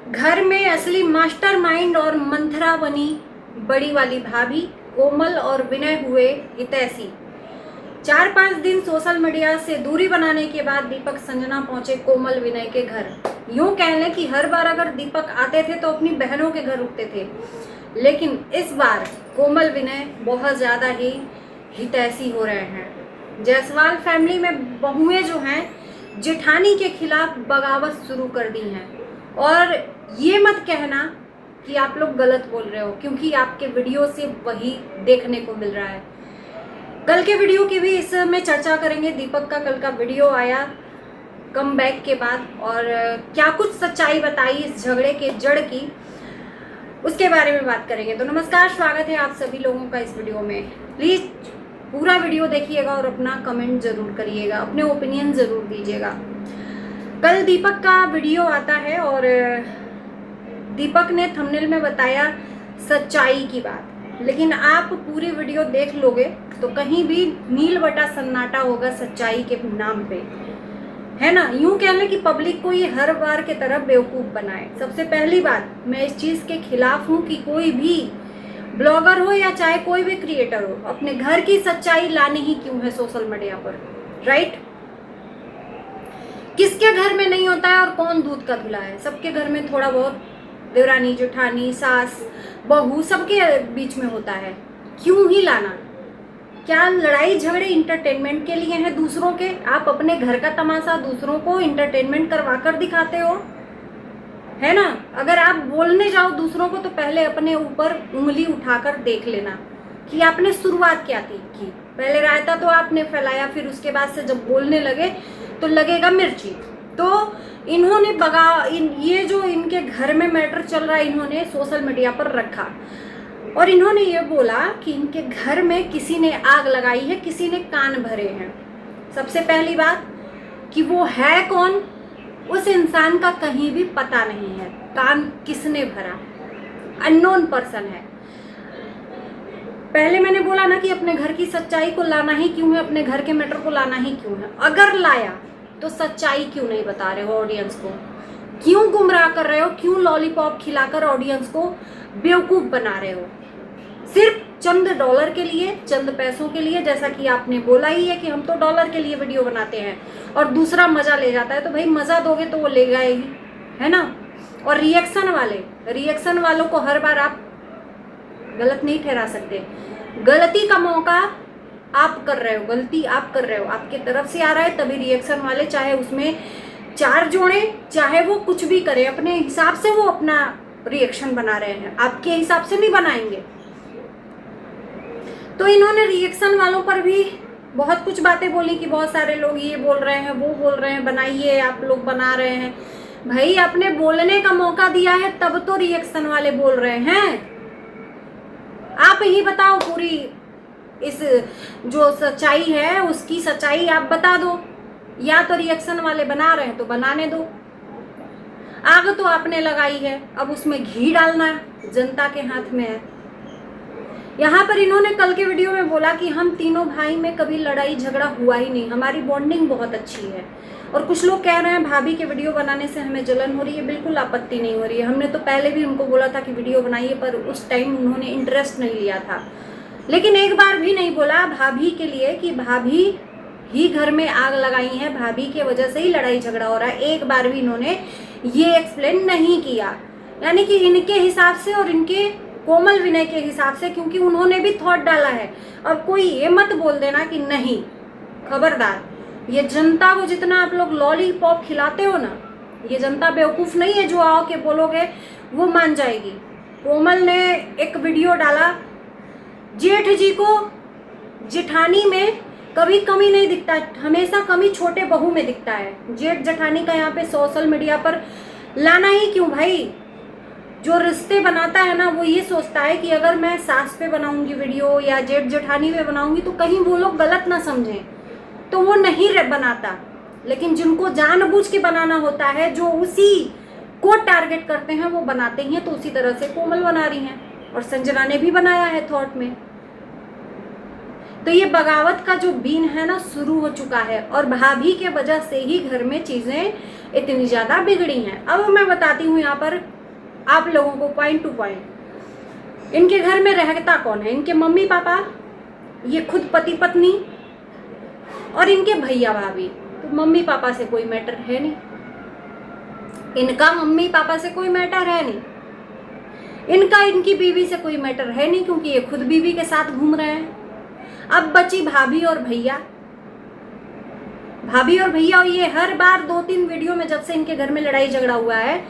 घर में असली मास्टरमाइंड और मंथरा बनी बड़ी वाली भाभी, कोमल और विनय हुए हितैषी। 4-5 दिन सोशल मीडिया से दूरी बनाने के बाद दीपक संजना पहुंचे कोमल विनय के घर। यूं कह लें कि हर बार अगर दीपक आते थे तो अपनी बहनों के घर रुकते थे, लेकिन इस बार कोमल विनय बहुत ज़्यादा ही हितैषी हो रहे हैं। जायसवाल फैमिली में बहुएं जो हैं जेठानी के खिलाफ बगावत शुरू कर दी हैं। और ये मत कहना कि आप लोग गलत बोल रहे हो, क्योंकि आपके वीडियो से वही देखने को मिल रहा है। कल के वीडियो की भी इसमें चर्चा करेंगे। दीपक का कल का वीडियो आया कम बैक के बाद, और क्या कुछ सच्चाई बताई इस झगड़े के जड़ की, उसके बारे में बात करेंगे। तो नमस्कार, स्वागत है आप सभी लोगों का इस वीडियो में। प्लीज़ पूरा वीडियो देखिएगा और अपना कमेंट ज़रूर करिएगा, अपने ओपिनियन ज़रूर दीजिएगा। कल दीपक का वीडियो आता है और दीपक ने थंबनेल में बताया सच्चाई की बात, लेकिन आप पूरी वीडियो देख लोगे तो कहीं भी नील बटा सन्नाटा होगा सच्चाई के नाम पे, है ना। यूं कह लें कि पब्लिक को ये हर बार के तरह बेवकूफ़ बनाए। सबसे पहली बात, मैं इस चीज़ के खिलाफ हूँ कि कोई भी ब्लॉगर हो या चाहे कोई भी क्रिएटर हो, अपने घर की सच्चाई लानी ही क्यों है सोशल मीडिया पर, राइट। किसके घर में नहीं होता है और कौन दूध का धुला है? सबके घर में थोड़ा बहुत देवरानी जेठानी सास बहू सबके बीच में होता है। क्यों ही लाना? क्या लड़ाई झगड़े इंटरटेनमेंट के लिए हैं दूसरों के? आप अपने घर का तमाशा दूसरों को इंटरटेनमेंट करवा कर दिखाते हो, है ना। अगर आप बोलने जाओ दूसरों को तो पहले अपने ऊपर उंगली उठाकर देख लेना कि आपने शुरुआत क्या की। पहले रायता तो आपने फैलाया, फिर उसके बाद से जब बोलने लगे तो लगेगा मिर्ची। तो इन्होंने ये जो इनके घर में मैटर चल रहा है, इन्होंने सोशल मीडिया पर रखा और इन्होंने ये बोला कि इनके घर में किसी ने आग लगाई है, किसी ने कान भरे हैं। सबसे पहली बात कि वो है कौन, उस इंसान का कहीं भी पता नहीं है। कान किसने भरा, अननोन पर्सन है। पहले मैंने बोला ना कि अपने घर की सच्चाई को लाना ही क्यों है, अपने घर के मैटर को लाना ही क्यों है। अगर लाया तो सच्चाई क्यों नहीं बता रहे हो ऑडियंस को? क्यों गुमराह कर रहे हो? क्यों लॉलीपॉप खिलाकर ऑडियंस को बेवकूफ़ बना रहे हो? सिर्फ चंद डॉलर के लिए, चंद पैसों के लिए। जैसा कि आपने बोला ही है कि हम तो डॉलर के लिए वीडियो बनाते हैं, और दूसरा मज़ा ले जाता है। तो भाई मज़ा दोगे तो वो लेगा ही, है ना। और रिएक्शन वालों को हर बार आप गलत नहीं ठहरा सकते। गलती का मौका आप कर रहे हो, गलती आप कर रहे हो, आपके तरफ से आ रहा है, तभी रिएक्शन वाले चाहे उसमें 4 जोड़े, चाहे वो कुछ भी करें, अपने हिसाब से वो अपना रिएक्शन बना रहे हैं, आपके हिसाब से नहीं बनाएंगे। तो इन्होंने रिएक्शन वालों पर भी बहुत कुछ बातें बोली कि बहुत सारे लोग ये बोल रहे हैं, वो बोल रहे हैं, बनाइए, आप लोग बना रहे हैं। भाई आपने बोलने का मौका दिया है तब तो रिएक्शन वाले बोल रहे हैं। आप ही बताओ, पूरी इस जो सच्चाई है उसकी सच्चाई आप बता दो। या तो रिएक्शन वाले बना रहे हैं तो बनाने दो। आग तो आपने लगाई है, अब उसमें घी डालना जनता के हाथ में है। यहाँ पर इन्होंने कल के वीडियो में बोला कि हम तीनों भाई में कभी लड़ाई झगड़ा हुआ ही नहीं, हमारी बॉन्डिंग बहुत अच्छी है। और कुछ लोग कह रहे हैं भाभी के वीडियो बनाने से हमें जलन हो रही है। बिल्कुल आपत्ति नहीं हो रही है। हमने तो पहले भी उनको बोला था कि वीडियो बनाइए, पर उस टाइम उन्होंने इंटरेस्ट नहीं लिया था। लेकिन एक बार भी नहीं बोला भाभी के लिए कि भाभी ही घर में आग लगाई है, भाभी के वजह से ही लड़ाई झगड़ा हो रहा है। एक बार भी इन्होंने ये एक्सप्लेन नहीं किया। यानी कि इनके हिसाब से और इनके कोमल विनय के हिसाब से, क्योंकि उन्होंने भी थॉट डाला है। और कोई ये मत बोल देना कि नहीं, खबरदार, ये जनता को जितना आप लोग लॉलीपॉप खिलाते हो ना, ये जनता बेवकूफ़ नहीं है जो आओ के बोलोगे वो मान जाएगी। कोमल ने एक वीडियो डाला, जेठ जी को जेठानी में कभी कमी नहीं दिखता, हमेशा कमी छोटे बहू में दिखता है। जेठ जेठानी का यहाँ पे सोशल मीडिया पर लाना ही क्यों भाई? जो रिश्ते बनाता है ना वो ये सोचता है कि अगर मैं सास पे बनाऊंगी वीडियो या जेठ जेठानी पे बनाऊंगी तो कहीं वो लोग गलत ना समझें, तो वो नहीं बनाता। लेकिन जिनको जानबूझ के बनाना होता है, जो उसी को टारगेट करते हैं, वो बनाते ही हैं। तो उसी तरह से कोमल बना रही हैं और संजना ने भी बनाया है थॉट में। तो ये बगावत का जो बीन है ना शुरू हो चुका है, और भाभी के वजह से ही घर में चीज़ें इतनी ज़्यादा बिगड़ी हैं। अब मैं बताती हूँ यहाँ पर आप लोगों को पॉइंट टू पॉइंट। इनके घर में रहता कौन है? इनके मम्मी पापा, ये खुद पति पत्नी और इनके भैया भाभी। तो मम्मी पापा से कोई मैटर है नहीं, इनका मम्मी पापा से कोई मैटर है नहीं, इनका इनकी बीवी से कोई मैटर है नहीं, क्योंकि ये खुद बीवी के साथ घूम रहे हैं। अब बची भाभी और भैया। भाभी और भैया ये हर बार 2-3 वीडियो में जब से इनके घर में लड़ाई झगड़ा हुआ है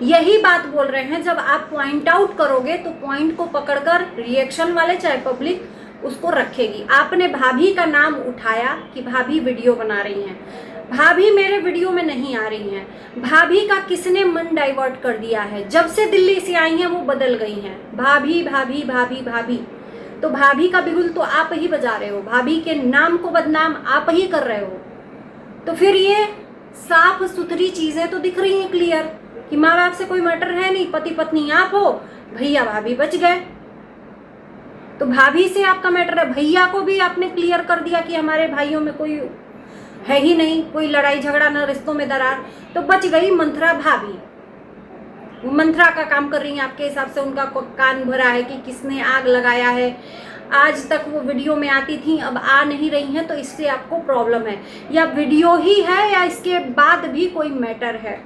यही बात बोल रहे हैं। जब आप पॉइंट आउट करोगे तो पॉइंट को पकड़कर रिएक्शन वाले चाहे पब्लिक उसको रखेगी। आपने भाभी का नाम उठाया कि भाभी वीडियो बना रही हैं, भाभी मेरे वीडियो में नहीं आ रही हैं। भाभी का किसने मन डाइवर्ट कर दिया है? जब से दिल्ली से आई हैं वो बदल गई हैं। भाभी भाभी भाभी भाभी, तो भाभी का बिगुल तो आप ही बजा रहे हो, भाभी के नाम को बदनाम आप ही कर रहे हो। तो फिर ये साफ सुथरी चीजें तो दिख रही हैं क्लियर कि माँ बाप से कोई मैटर है नहीं, पति पत्नी आप हो, भैया भाभी बच गए। तो भाभी से आपका मैटर है, भैया को भी आपने क्लियर कर दिया कि हमारे भाइयों में कोई है ही नहीं, कोई लड़ाई झगड़ा न रिश्तों में दरार। तो बच गई मंथरा भाभी। वो मंथरा का काम कर रही हैं आपके हिसाब से, उनका कान भरा है कि किसने आग लगाया है। आज तक वो वीडियो में आती थी, अब आ नहीं रही हैं, तो इससे आपको प्रॉब्लम है, या वीडियो ही है या इसके बाद भी कोई मैटर है।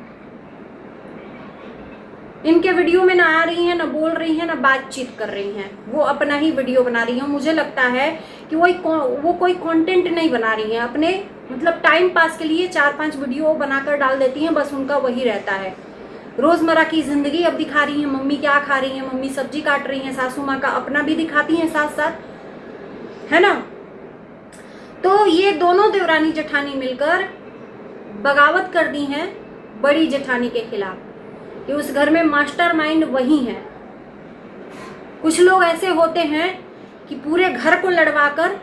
इनके वीडियो में ना आ रही हैं, ना बोल रही हैं, ना बातचीत कर रही हैं, वो अपना ही वीडियो बना रही हैं। मुझे लगता है कि वो कोई कंटेंट नहीं बना रही हैं, अपने मतलब टाइम पास के लिए 4-5 वीडियो बनाकर डाल देती हैं, बस उनका वही रहता है। रोजमर्रा की जिंदगी अब दिखा रही हैं, मम्मी क्या खा रही हैं, मम्मी सब्जी काट रही हैं, सासू माँ का अपना भी दिखाती हैं साथ साथ, है ना। तो ये दोनों देवरानी जेठानी मिलकर बगावत कर दी हैं बड़ी जेठानी के खिलाफ कि उस घर में मास्टरमाइंड वही है। कुछ लोग ऐसे होते हैं कि पूरे घर को लड़वाकर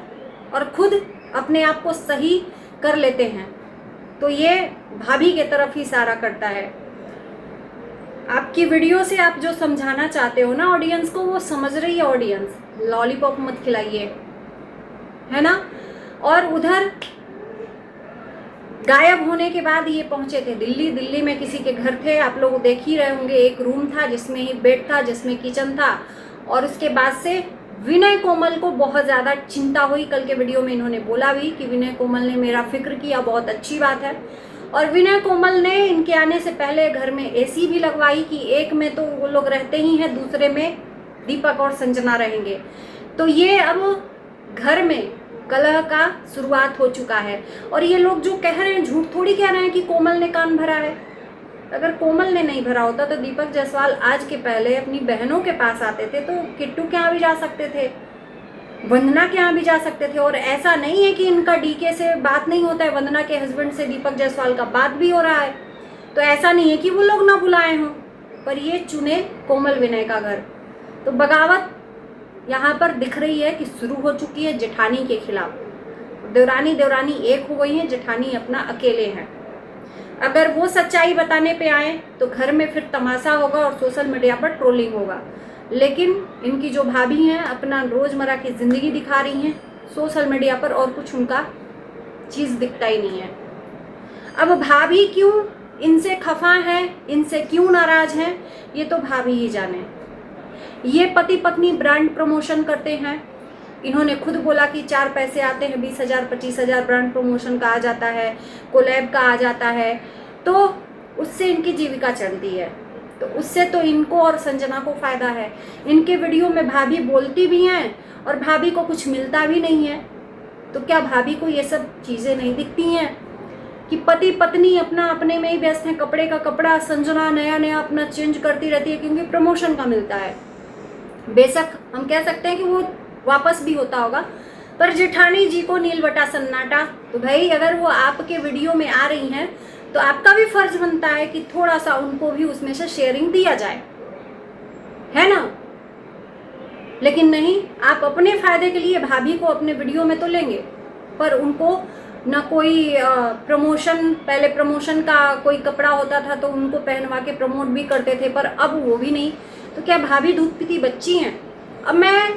और खुद अपने आप को सही कर लेते हैं। तो ये भाभी के तरफ ही सारा करता है। आपकी वीडियो से आप जो समझाना चाहते हो ना ऑडियंस को, वो समझ रही है ऑडियंस। लॉलीपॉप मत खिलाइए, है ना। और उधर गायब होने के बाद ये पहुंचे थे दिल्ली। दिल्ली में किसी के घर थे, आप लोग देख ही रहे होंगे। एक रूम था जिसमें ही बेड था, जिसमें किचन था। और उसके बाद से विनय कोमल को बहुत ज़्यादा चिंता हुई। कल के वीडियो में इन्होंने बोला भी कि विनय कोमल ने मेरा फिक्र किया, बहुत अच्छी बात है। और विनय कोमल ने इनके आने से पहले घर में एसी भी लगवाई कि एक में तो वो लोग रहते ही हैं, दूसरे में दीपक और संजना रहेंगे। तो ये अब घर में कलह का शुरुआत हो चुका है। और ये लोग जो कह रहे हैं झूठ थोड़ी कह रहे हैं कि कोमल ने कान भरा है। अगर कोमल ने नहीं भरा होता तो दीपक जायसवाल आज के पहले अपनी बहनों के पास आते थे, तो किट्टू के यहाँ भी जा सकते थे, वंदना के यहाँ भी जा सकते थे। और ऐसा नहीं है कि इनका डीके से बात नहीं होता है, वंदना के हस्बैंड से दीपक जायसवाल का बात भी हो रहा है। तो ऐसा नहीं है कि वो लोग ना बुलाए हों, पर ये चुने कोमल विनय का घर। तो बगावत यहाँ पर दिख रही है कि शुरू हो चुकी है जेठानी के खिलाफ। देवरानी एक हो गई है, जेठानी अपना अकेले हैं। अगर वो सच्चाई बताने पे आए तो घर में फिर तमाशा होगा और सोशल मीडिया पर ट्रोलिंग होगा। लेकिन इनकी जो भाभी हैं अपना रोजमर्रा की जिंदगी दिखा रही हैं सोशल मीडिया पर, और कुछ उनका चीज़ दिखता ही नहीं है। अब भाभी क्यों इनसे खफा है, इनसे क्यों नाराज हैं, ये तो भाभी ही जाने। ये पति पत्नी ब्रांड प्रमोशन करते हैं। इन्होंने खुद बोला कि 4 पैसे आते हैं, 20,000 25,000 ब्रांड प्रमोशन का आ जाता है, कोलैब का आ जाता है, तो उससे इनकी जीविका चलती है। तो उससे तो इनको और संजना को फ़ायदा है। इनके वीडियो में भाभी बोलती भी हैं और भाभी को कुछ मिलता भी नहीं है। तो क्या भाभी को ये सब चीज़ें नहीं दिखती हैं कि पति पत्नी अपना अपने में ही व्यस्त हैं? कपड़े का कपड़ा संजना नया नया अपना चेंज करती रहती है क्योंकि प्रमोशन का मिलता है। बेशक हम कह सकते हैं कि वो वापस भी होता होगा, पर जेठानी जी को नीलबटा सन्नाटा। तो भाई अगर वो आपके वीडियो में आ रही हैं तो आपका भी फर्ज बनता है कि थोड़ा सा उनको भी उसमें से शेयरिंग दिया जाए, है ना। लेकिन नहीं, आप अपने फायदे के लिए भाभी को अपने वीडियो में तो लेंगे, पर उनको ना कोई प्रमोशन, पहले प्रमोशन का कोई कपड़ा होता था तो उनको पहनवा के प्रमोट भी करते थे, पर अब वो भी नहीं। तो क्या भाभी दूध पीती बच्ची हैं? अब मैं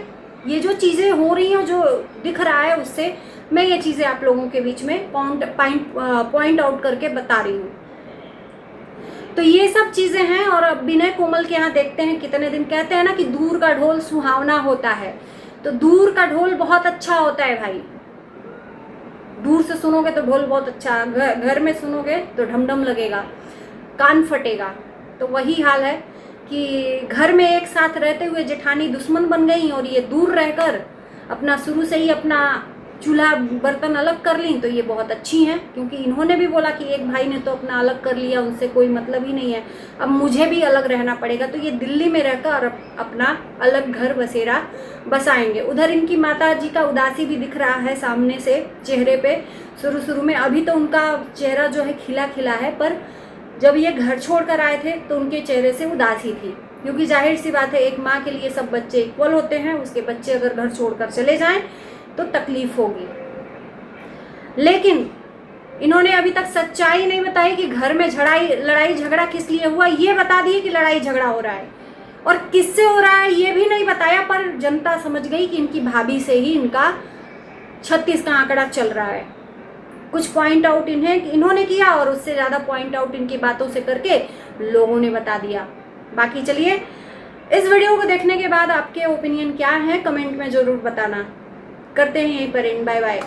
ये जो चीज़ें हो रही हैं, जो दिख रहा है, उससे मैं ये चीज़ें आप लोगों के बीच में पॉइंट आउट करके बता रही हूँ। तो ये सब चीज़ें हैं। और अब विनय कोमल के यहाँ देखते हैं कितने दिन, कहते हैं ना कि दूर का ढोल सुहावना होता है, तो दूर का ढोल बहुत अच्छा होता है भाई। दूर से सुनोगे तो ढोल बहुत अच्छा, घर में सुनोगे तो ढमढम लगेगा, कान फटेगा। तो वही हाल है कि घर में एक साथ रहते हुए जेठानी दुश्मन बन गई और ये दूर रहकर अपना शुरू से ही अपना चूल्हा बर्तन अलग कर ली, तो ये बहुत अच्छी हैं, क्योंकि इन्होंने भी बोला कि एक भाई ने तो अपना अलग कर लिया, उनसे कोई मतलब ही नहीं है, अब मुझे भी अलग रहना पड़ेगा। तो ये दिल्ली में रहकर अपना अलग घर बसेरा बसाएंगे। उधर इनकी माता जी का उदासी भी दिख रहा है सामने से चेहरे पे, शुरू में। अभी तो उनका चेहरा जो है खिला खिला है, पर जब ये घर छोड़ कर आए थे तो उनके चेहरे से उदासी थी, क्योंकि जाहिर सी बात है एक माँ के लिए सब बच्चे इक्वल होते हैं, उसके बच्चे अगर घर छोड़कर चले जाएं तो तकलीफ होगी। लेकिन इन्होंने अभी तक सच्चाई नहीं बताई कि घर में लड़ाई झगड़ा किस लिए हुआ। ये बता दिए कि लड़ाई झगड़ा हो रहा है, और किससे हो रहा है ये भी नहीं बताया, पर जनता समझ गई कि इनकी भाभी से ही इनका 36 का आंकड़ा चल रहा है। कुछ पॉइंट आउट इन्होंने किया और उससे ज़्यादा पॉइंट आउट इनकी बातों से करके लोगों ने बता दिया। बाकी चलिए, इस वीडियो को देखने के बाद आपके ओपिनियन क्या है कमेंट में ज़रूर बताना। करते हैं यहीं पर एंड, बाय बाय।